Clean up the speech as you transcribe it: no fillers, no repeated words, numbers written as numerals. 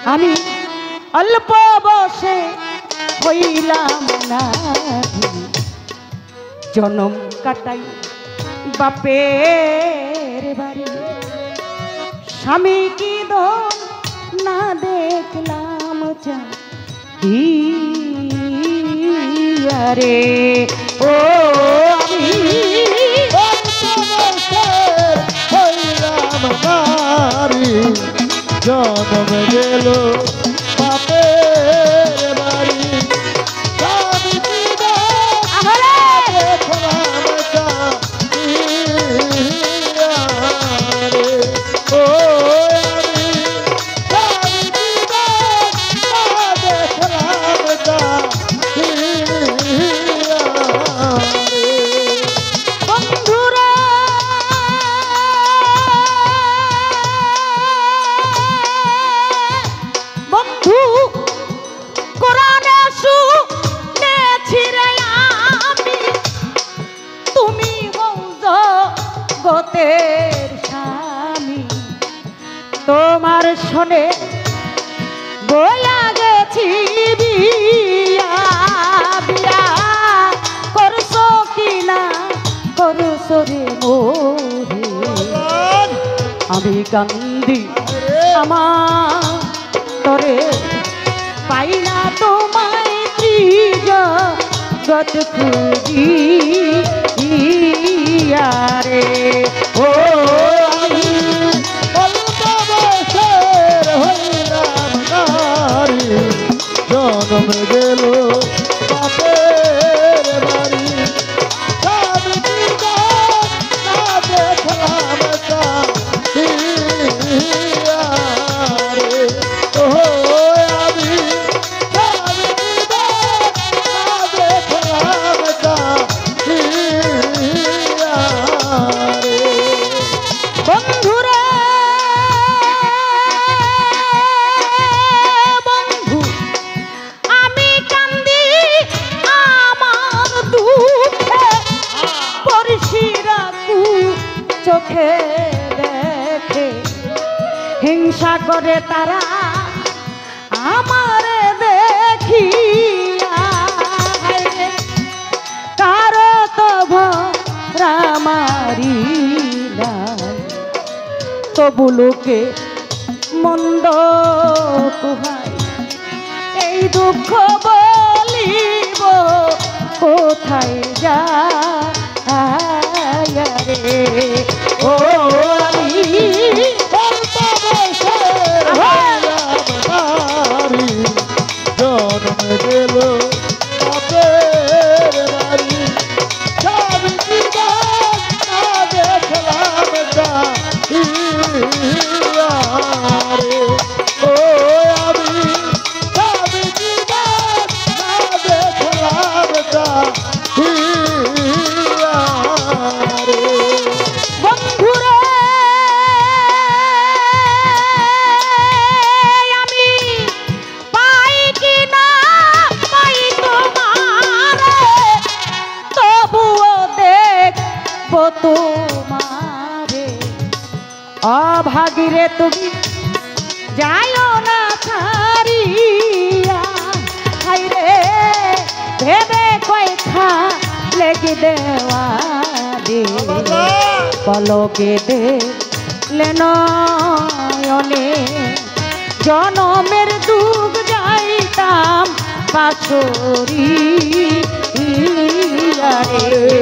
আমি অল্প বসে হইলাম না জনম কাটাই বাপের বাড়ি স্বামী কি দন না দেখলাম যা রে ও আমি হইলাম নারী জনম গেল বাপের বাড়ি স্বামী কি স্বামী তোমার শোনে বয়া গেছি বিয়া বিয়া করছো কিনা করছো রে মোরে আমি কান্দি আমার তরে পাই না তোমায় ত্রিজগৎ খুঁজি রে ও আমি অল্প বয়সের হইলাম নারী জনম গেল বাপের বাড়ি স্বামী কি না দেখলাম রে ও আমি স্বামী কি না দেখলাম বন্ধুরে বন্ধু আমি কান্দি আমার দুঃখে পরশিরা চোখে দেখে হিংসা করে তারা আমারে দেখিয়া কারো তো ভরামারি তবু লোকে মন্দ কুহাই এই দুঃখ বলিব কোথায় যা রে ও আমি অল্প বয়সের হইলাম নারী জনম গেল বাপের বাড়ি স্বামী কি না দেখলাম রে ও আমি স্বামী কি না দেখলাম রে বন্ধুরে আমি পাই কি না পাই তোমারে তবুও দেখব তোমারে অভাগীরে তুমি যাইও না ছাড়িয়া হাইরে ভেবে কয়খা লেগে দেওয়া দে পলকে দেখলে নয়নে জনমের দুঃখ যাইতাম পাশরি রে